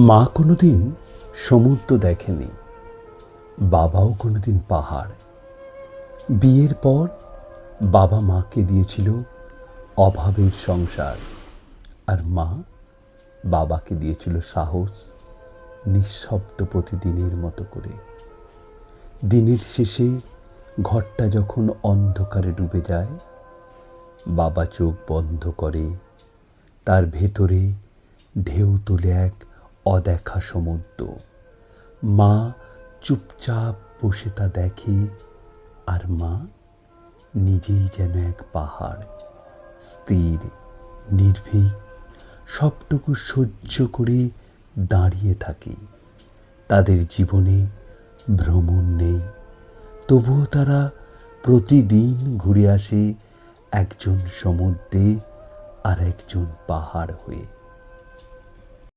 মা কোনোদিন সমুদ্র দেখেনি, বাবাও কোনোদিন পাহাড়। বিয়ের পর বাবা মাকে দিয়েছিল অভাবের সংসার, আর মা বাবাকে দিয়েছিল সাহস, নিঃশব্দ প্রতিদিনের মতো করে। দিনের শেষে ঘরটা যখন অন্ধকারে ডুবে যায়, বাবা চোখ বন্ধ করে, তার ভেতরে ঢেউ তোলে এক অদেখা সমুদ্র। মা চুপচাপ বসে তা দেখে, আর মা নিজেই যেন এক পাহাড়, স্থির, নির্ভীক, সবটুকু সহ্য করে দাঁড়িয়ে থাকে। তাদের জীবনে ভ্রমণ নেই, তবুও তারা প্রতিদিন ঘুরে আসে একজন সমুদ্রে আর একজন পাহাড় হয়ে।